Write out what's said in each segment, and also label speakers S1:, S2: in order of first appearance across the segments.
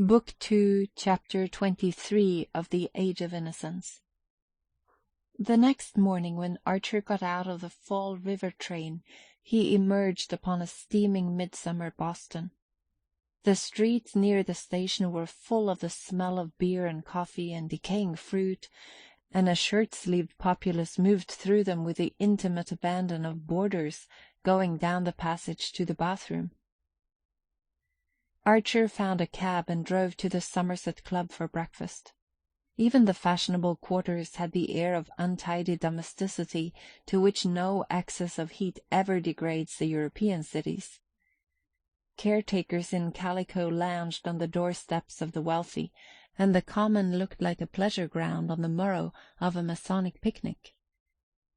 S1: Book 2, Chapter 23 of the Age of Innocence. The next morning, when Archer got out of the Fall River train, he emerged upon a steaming midsummer Boston. The streets near the station were full of the smell of beer and coffee and decaying fruit, and a shirt-sleeved populace moved through them with the intimate abandon of boarders going down the passage to the bathroom. Archer found a cab and drove to the Somerset Club for breakfast. Even the fashionable quarters had the air of untidy domesticity to which no excess of heat ever degrades the European cities. Caretakers in calico lounged on the doorsteps of the wealthy, and the common looked like a pleasure ground on the morrow of a Masonic picnic.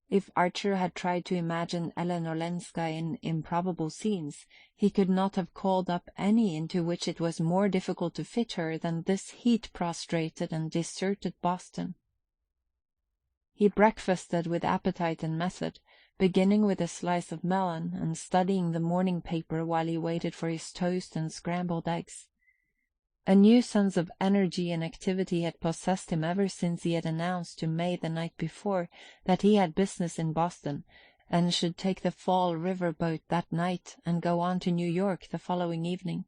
S1: If Archer had tried to imagine Ellen Olenska in improbable scenes, he could not have called up any into which it was more difficult to fit her than this heat-prostrated and deserted Boston. He breakfasted with appetite and method, beginning with a slice of melon and studying the morning paper while he waited for his toast and scrambled eggs. A new sense of energy and activity had possessed him ever since he had announced to May the night before that he had business in Boston and should take the Fall River boat that night and go on to New York the following evening.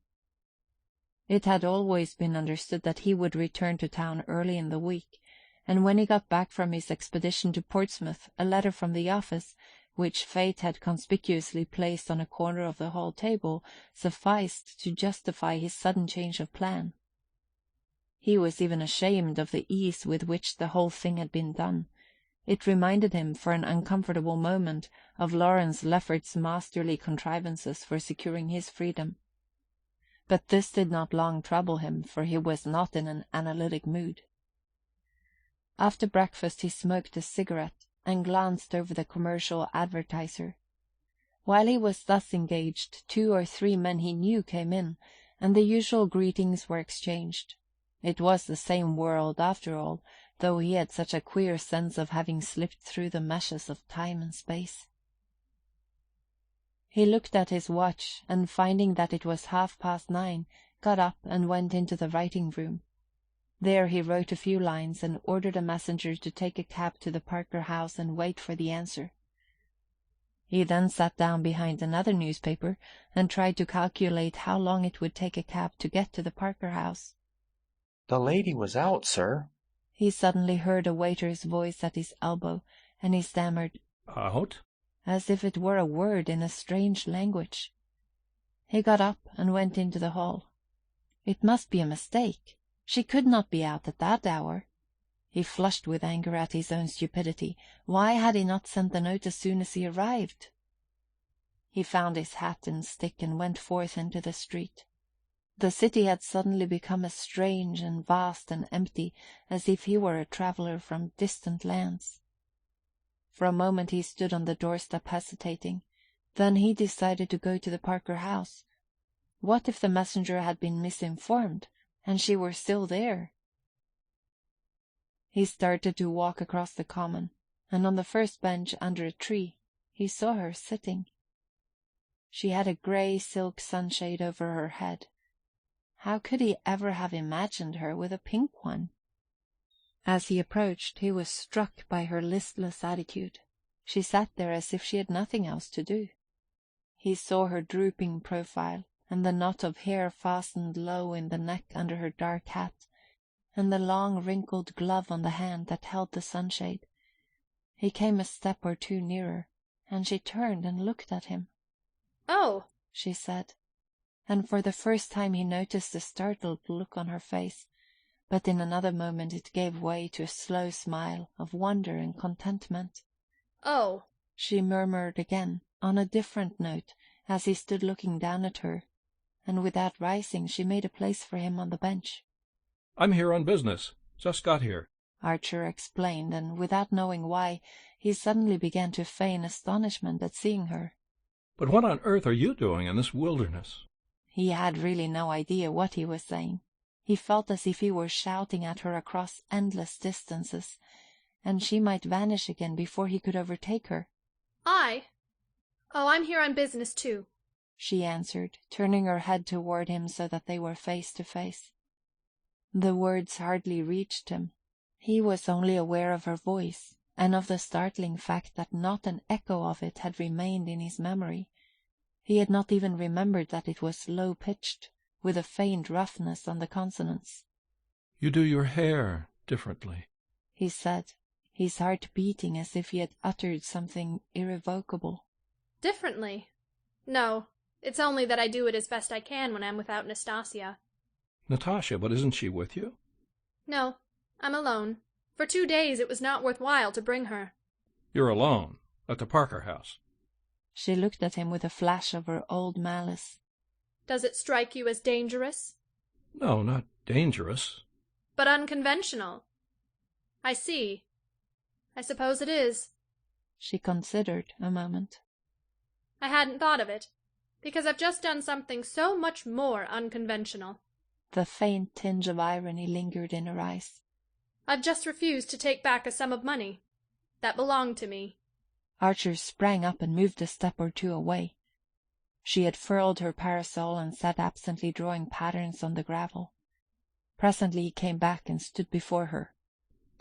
S1: It had always been understood that he would return to town early in the week, and when he got back from his expedition to Portsmouth, a letter from the office, which fate had conspicuously placed on a corner of the hall table, sufficed to justify his sudden change of plan. He was even ashamed of the ease with which the whole thing had been done. It reminded him for an uncomfortable moment of Lawrence Lefferts's masterly contrivances for securing his freedom. But this did not long trouble him, for he was not in an analytic mood. After breakfast he smoked a cigarette and glanced over the commercial advertiser. While he was thus engaged, 2 or 3 men he knew came in, and the usual greetings were exchanged. It was the same world, after all, though he had such a queer sense of having slipped through the meshes of time and space. He looked at his watch, and finding that it was 9:30, got up and went into the writing-room. There he wrote a few lines and ordered a messenger to take a cab to the Parker House and wait for the answer. He then sat down behind another newspaper and tried to calculate how long it would take a cab to get to the Parker House.
S2: "The lady was out, sir."
S1: He suddenly heard a waiter's voice at his elbow, and he stammered,
S3: "Out?"
S1: as if it were a word in a strange language. He got up and went into the hall. It must be a mistake. She could not be out at that hour. He flushed with anger at his own stupidity. Why had he not sent the note as soon as he arrived? He found his hat and stick and went forth into the street. The city had suddenly become as strange and vast and empty as if he were a traveller from distant lands. For a moment he stood on the doorstep hesitating. Then he decided to go to the Parker House. What if the messenger had been misinformed, and she were still there? He started to walk across the common, and on the first bench under a tree he saw her sitting. She had a grey silk sunshade over her head. How could he ever have imagined her with a pink one? As he approached, he was struck by her listless attitude. She sat there as if she had nothing else to do. He saw her drooping profile, and the knot of hair fastened low in the neck under her dark hat, and the long wrinkled glove on the hand that held the sunshade. He came a step or 2 nearer, and she turned and looked at him.
S4: "Oh,"
S1: she said, and for the first time he noticed the startled look on her face, but in another moment it gave way to a slow smile of wonder and contentment.
S4: "Oh,"
S1: she murmured again, on a different note, as he stood looking down at her, and without rising she made a place for him on the bench.
S3: "I'm here on business. Just got here,"
S1: Archer explained, and without knowing why, he suddenly began to feign astonishment at seeing her.
S3: "But what on earth are you doing in this wilderness?"
S1: He had really no idea what he was saying. He felt as if he were shouting at her across endless distances, and she might vanish again before he could overtake her.
S4: "Oh, I'm here on business, too,"
S1: she answered, turning her head toward him so that they were face to face. The words hardly reached him. He was only aware of her voice, and of the startling fact that not an echo of it had remained in his memory. He had not even remembered that it was low-pitched, with a faint roughness on the consonants.
S3: "You do your hair differently,"
S1: he said, his heart beating as if he had uttered something irrevocable.
S4: Differently? No, it's only that I do it as best I can when I'm without Nastasia.
S3: "Natasha, but isn't she with you?"
S4: No, I'm alone. For 2 days it was not worth while to bring her."
S3: "You're alone? At the Parker house?"
S1: She looked at him with a flash of her old malice.
S4: "Does it strike you as dangerous?"
S3: "No, not dangerous."
S4: "But unconventional." "I see. I suppose it is."
S1: She considered a moment.
S4: "I hadn't thought of it, because I've just done something so much more unconventional."
S1: The faint tinge of irony lingered in her eyes.
S4: "I've just refused to take back a sum of money that belonged to me."
S1: Archer sprang up and moved a step or two away. She had furled her parasol and sat absently drawing patterns on the gravel. Presently he came back and stood before her.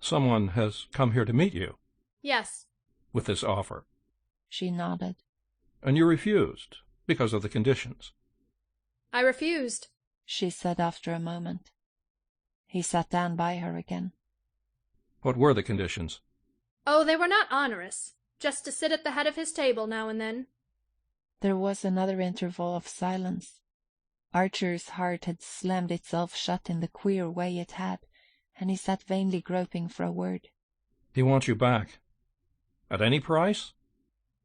S3: "Someone has come here to meet you?"
S4: "Yes."
S3: "With this offer?"
S1: She nodded.
S3: "And you refused, because of the conditions?"
S4: "I refused,"
S1: she said after a moment. He sat down by her again.
S3: "What were the conditions?"
S4: "Oh, they were not onerous. Just to sit at the head of his table now and then."
S1: There was another interval of silence. Archer's heart had slammed itself shut in the queer way it had, and he sat vainly groping for a word.
S3: "He wants you back. At any price?"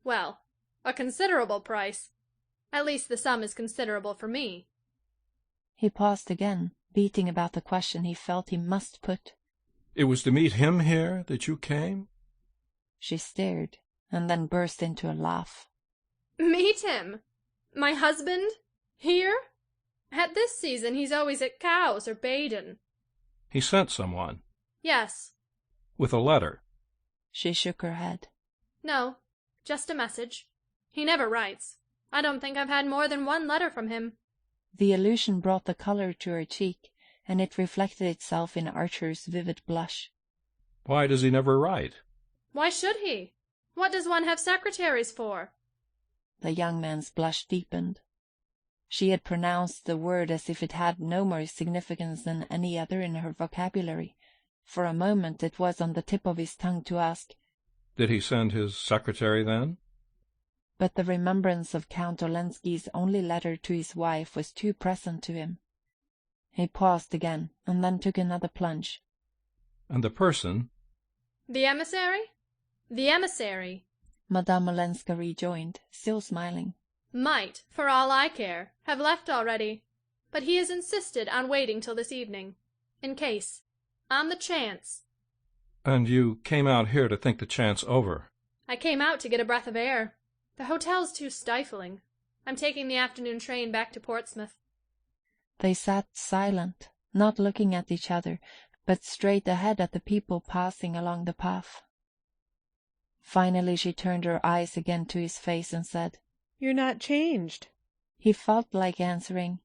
S4: "Well, a considerable price. At least the sum is considerable for me."
S1: He paused again, beating about the question he felt he must put.
S3: "It was to meet him here that you came?"
S1: She stared, and then burst into a laugh.
S4: "Meet him? My husband? Here? At this season he's always at Cowes or Baden."
S3: "He sent someone?"
S4: "Yes."
S3: "With a letter?"
S1: She shook her head.
S4: "No, just a message. He never writes. I don't think I've had more than one letter from him."
S1: The allusion brought the color to her cheek, and it reflected itself in Archer's vivid blush.
S3: "Why does he never write?"
S4: "Why should he? What does one have secretaries for?"
S1: The young man's blush deepened. She had pronounced the word as if it had no more significance than any other in her vocabulary. For a moment it was on the tip of his tongue to ask,
S3: "Did he send his secretary, then?"
S1: But the remembrance of Count Olenski's only letter to his wife was too present to him. He paused again, and then took another plunge.
S3: "And the person?"
S4: "The emissary? The emissary,"
S1: Madame Olenska rejoined, still smiling.
S4: "might, for all I care, have left already, but he has insisted on waiting till this evening, in case, on the chance."
S3: "And you came out here to think the chance over?"
S4: "I came out to get a breath of air. The hotel's too stifling. I'm taking the afternoon train back to Portsmouth."
S1: They sat silent, not looking at each other, but straight ahead at the people passing along the path. Finally she turned her eyes again to his face and said,
S5: "You're not changed."
S1: He felt like answering,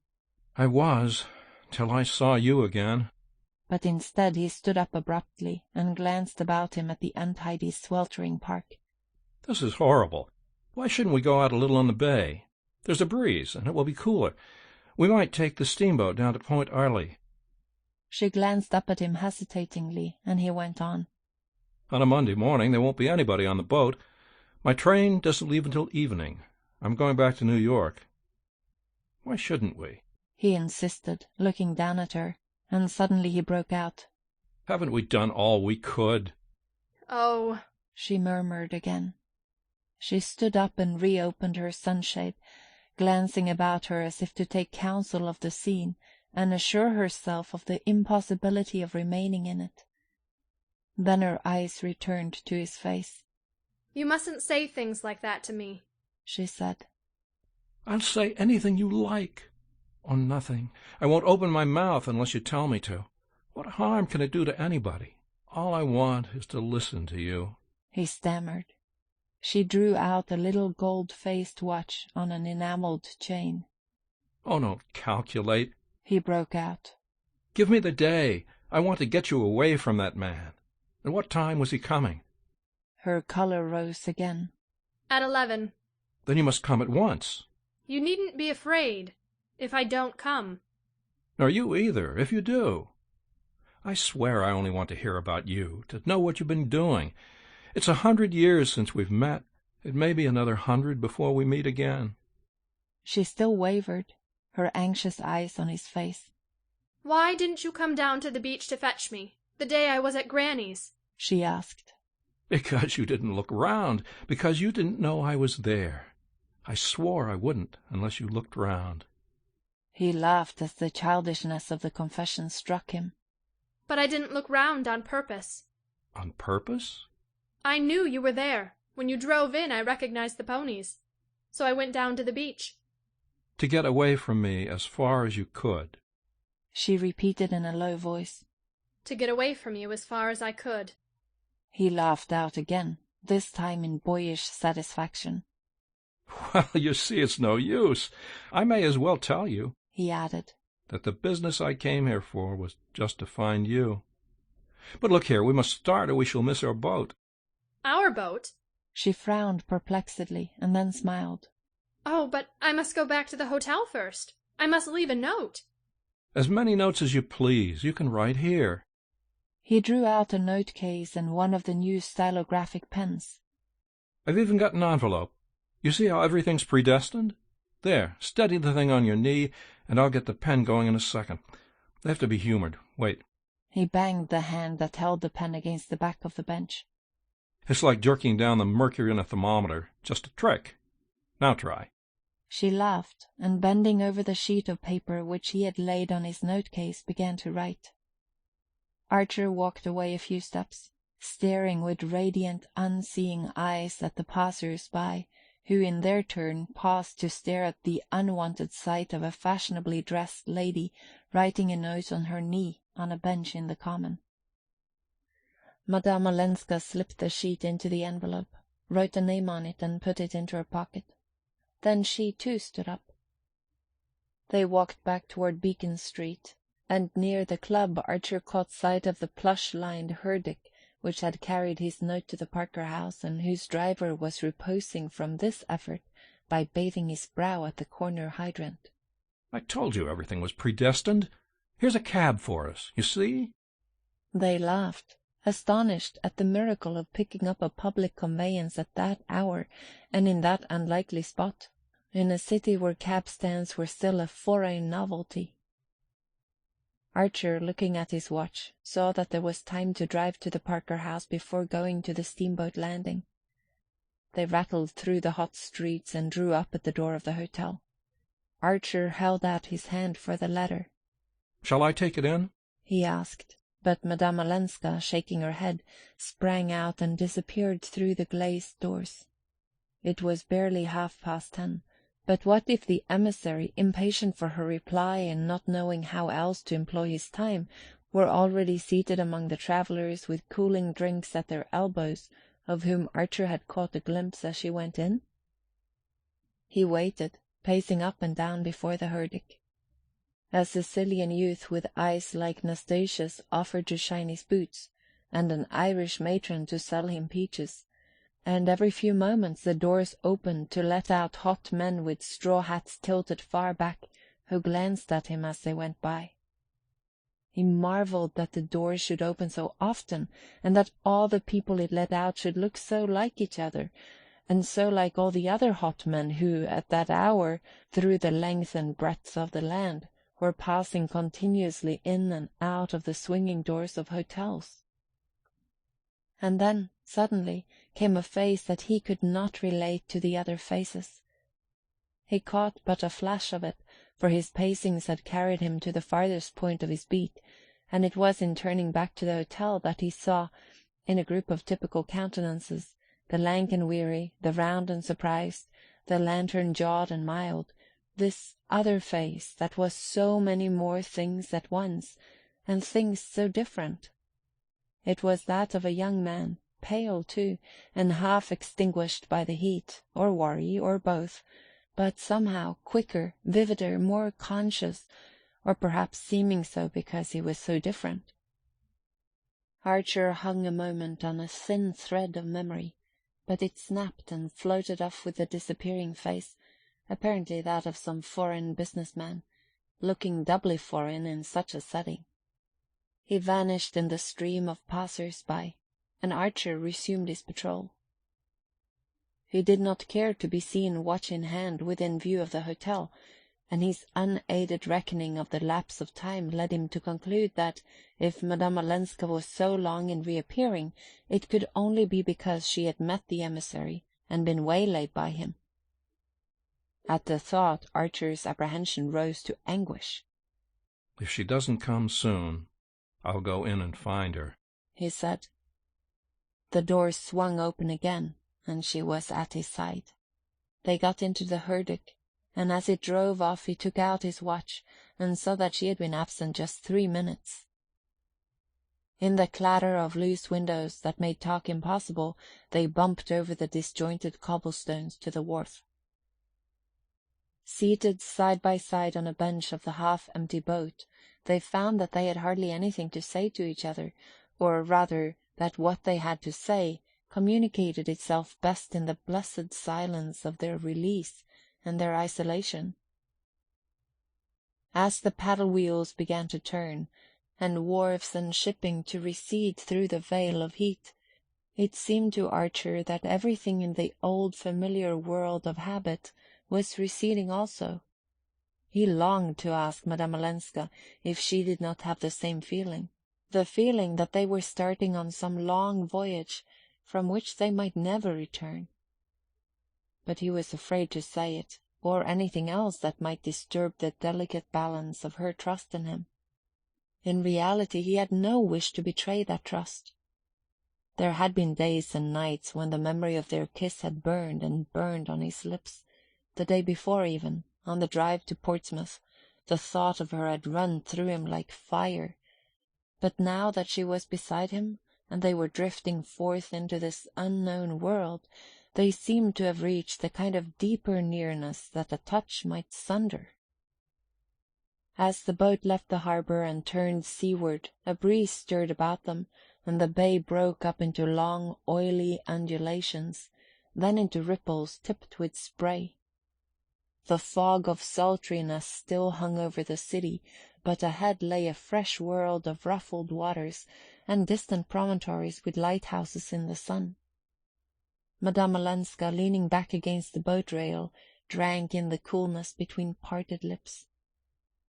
S3: "I was, till I saw you again."
S1: but instead he stood up abruptly and glanced about him at the untidy, sweltering park.
S3: "This is horrible. Why shouldn't we go out a little on the bay? There's a breeze, and it will be cooler. We might take the steamboat down to Point Arley."
S1: She glanced up at him hesitatingly, and he went on.
S3: "On a Monday morning there won't be anybody on the boat. My train doesn't leave until evening. I'm going back to New York. Why shouldn't we?"
S1: He insisted, looking down at her, and suddenly he broke out.
S3: "Haven't we done all we could?"
S4: "Oh,"
S1: she murmured again. She stood up and reopened her sunshade, glancing about her as if to take counsel of the scene and assure herself of the impossibility of remaining in it. Then her eyes returned to his face.
S4: "You mustn't say things like that to me,"
S1: she said.
S3: "I'll say anything you like, or nothing. I won't open my mouth unless you tell me to. What harm can it do to anybody? All I want is to listen to you,"
S1: he stammered. She drew out a little gold-faced watch on an enameled chain.
S3: "Oh, don't calculate,"
S1: he broke out.
S3: Give me the day. I want to get you away from that man. At what time was he coming?
S1: Her color rose again.
S4: At 11.
S3: Then you must come at once.
S4: You needn't be afraid if I don't come.
S3: Nor you either, if you do. I swear I only want to hear about you, to know what you've been doing. It's 100 years since we've met. It may be another 100 before we meet again.
S1: She still wavered, her anxious eyes on his face.
S4: Why didn't you come down to the beach to fetch me, the day I was at Granny's?
S1: She asked.
S3: Because you didn't look round, because you didn't know I was there. I swore I wouldn't unless you looked round.
S1: He laughed as the childishness of the confession struck him.
S4: But I didn't look round on purpose.
S3: On purpose?
S4: I knew you were there. When you drove in, I recognized the ponies. So I went down to the beach.
S3: To get away from me as far as you could.
S1: She repeated in a low voice.
S4: To get away from you as far as I could.
S1: He laughed out again, this time in boyish satisfaction.
S3: Well, you see, it's no use. I may as well tell you,
S1: he added,
S3: that the business I came here for was just to find you. But look here, we must start or we shall miss our boat.
S4: Our boat?
S1: She frowned perplexedly and then smiled.
S4: Oh, but I must go back to the hotel first. I must leave a note.
S3: As many notes as you please. You can write here.
S1: He drew out a note case and one of the new stylographic pens.
S3: I've even got an envelope. You see how everything's predestined? There, steady the thing on your knee, and I'll get the pen going in a second. They have to be humored. Wait.
S1: He banged the hand that held the pen against the back of the bench.
S3: It's like jerking down the mercury in a thermometer. Just a trick. Now try.
S1: She laughed, and bending over the sheet of paper which he had laid on his note-case, began to write. Archer walked away a few steps, staring with radiant, unseeing eyes at the passers-by, who in their turn paused to stare at the unwanted sight of a fashionably dressed lady writing a note on her knee on a bench in the common. Madame Olenska slipped the sheet into the envelope, wrote a name on it, and put it into her pocket. Then she, too, stood up. They walked back toward Beacon Street, and near the club Archer caught sight of the plush-lined herdic which had carried his note to the Parker house, and whose driver was reposing from this effort by bathing his brow at the corner hydrant.
S3: I told you everything was predestined. Here's a cab for us, you see?
S1: They laughed, astonished at the miracle of picking up a public conveyance at that hour and in that unlikely spot, in a city where cab-stands were still a foreign novelty. Archer, looking at his watch, saw that there was time to drive to the Parker house before going to the steamboat landing. They rattled through the hot streets and drew up at the door of the hotel. Archer held out his hand for the letter.
S3: Shall I take it in?
S1: He asked, but Madame Olenska, shaking her head, sprang out and disappeared through the glazed doors. It was barely 10:30. But what if the emissary, impatient for her reply and not knowing how else to employ his time, were already seated among the travellers with cooling drinks at their elbows, of whom Archer had caught a glimpse as she went in? He waited, pacing up and down before the herdic. A Sicilian youth with eyes like Nastasia's offered to shine his boots, and an Irish matron to sell him peaches, and every few moments the doors opened to let out hot men with straw hats tilted far back, who glanced at him as they went by. He marvelled that the doors should open so often, and that all the people it let out should look so like each other, and so like all the other hot men who, at that hour, through the length and breadth of the land, were passing continuously in and out of the swinging doors of hotels. And then, suddenly, came a face that he could not relate to the other faces. He caught but a flash of it, for his pacings had carried him to the farthest point of his beat, and it was in turning back to the hotel that he saw, in a group of typical countenances, the lank and weary, the round and surprised, the lantern-jawed and mild, this other face that was so many more things at once, and things so different. It was that of a young man, pale too, and half extinguished by the heat, or worry, or both, but somehow quicker, vivider, more conscious, or perhaps seeming so because he was so different. Archer hung a moment on a thin thread of memory, but it snapped and floated off with the disappearing face, apparently that of some foreign businessman, looking doubly foreign in such a setting. He vanished in the stream of passers-by, and Archer resumed his patrol. He did not care to be seen watch in hand within view of the hotel, and his unaided reckoning of the lapse of time led him to conclude that if Madame Olenska was so long in reappearing, it could only be because she had met the emissary and been waylaid by him. At the thought, Archer's apprehension rose to anguish.
S3: "If she doesn't come soon, I'll go in and find her,"
S1: he said. The door swung open again, and she was at his side. They got into the herdic, and as it drove off he took out his watch and saw that she had been absent just 3 minutes. In the clatter of loose windows that made talk impossible, they bumped over the disjointed cobblestones to the wharf. Seated side by side on a bench of the half-empty boat, they found that they had hardly anything to say to each other, or rather that what they had to say communicated itself best in the blessed silence of their release and their isolation. As the paddle wheels began to turn, and wharves and shipping to recede through the veil of heat, it seemed to Archer that everything in the old familiar world of habit was receding also. He longed to ask Madame Olenska if she did not have the same feeling, the feeling that they were starting on some long voyage from which they might never return. But he was afraid to say it, or anything else that might disturb the delicate balance of her trust in him. In reality he had no wish to betray that trust. There had been days and nights when the memory of their kiss had burned and burned on his lips. The day before even, on the drive to Portsmouth, the thought of her had run through him like fire. But now that she was beside him, and they were drifting forth into this unknown world, they seemed to have reached the kind of deeper nearness that a touch might sunder. As the boat left the harbour and turned seaward, a breeze stirred about them, and the bay broke up into long, oily undulations, then into ripples tipped with spray. The fog of sultriness still hung over the city, but ahead lay a fresh world of ruffled waters and distant promontories with lighthouses in the sun. Madame Olenska, leaning back against the boat-rail, drank in the coolness between parted lips.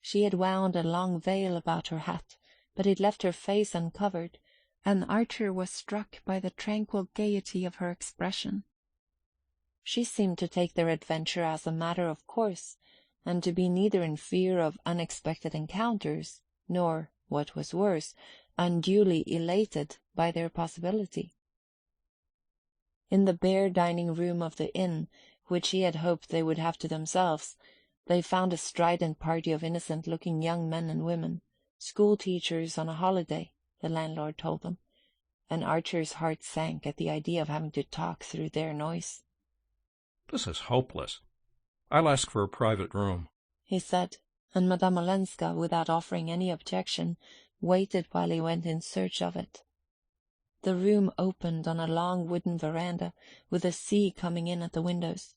S1: She had wound a long veil about her hat, but it left her face uncovered, and Archer was struck by the tranquil gaiety of her expression. She seemed to take their adventure as a matter of course, and to be neither in fear of unexpected encounters, nor, what was worse, unduly elated by their possibility. In the bare dining-room of the inn, which he had hoped they would have to themselves, they found a strident party of innocent-looking young men and women, school-teachers on a holiday, the landlord told them, and Archer's heart sank at the idea of having to talk through their noise.
S3: "This is hopeless. I'll ask for a private room,"
S1: he said, and Madame Olenska, without offering any objection, waited while he went in search of it. The room opened on a long wooden veranda, with the sea coming in at the windows.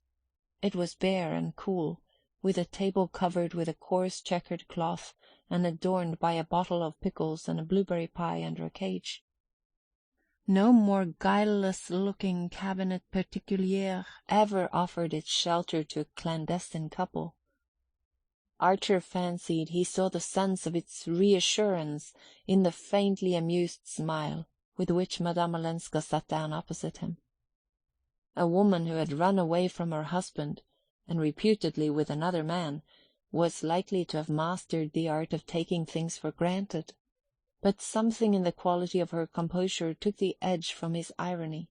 S1: It was bare and cool, with a table covered with a coarse checkered cloth and adorned by a bottle of pickles and a blueberry pie under a cage. No more guileless-looking cabinet particulier ever offered its shelter to a clandestine couple. Archer fancied he saw the sense of its reassurance in the faintly amused smile with which Madame Olenska sat down opposite him. A woman who had run away from her husband, and reputedly with another man, was likely to have mastered the art of taking things for granted. But something in the quality of her composure took the edge from his irony.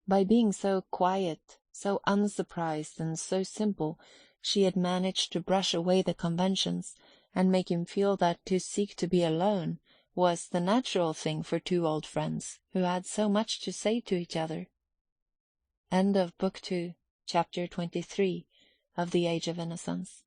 S1: By being so quiet, so unsurprised, and so simple, she had managed to brush away the conventions, and make him feel that to seek to be alone was the natural thing for two old friends who had so much to say to each other. End of Book 2, Chapter 23 of the Age of Innocence.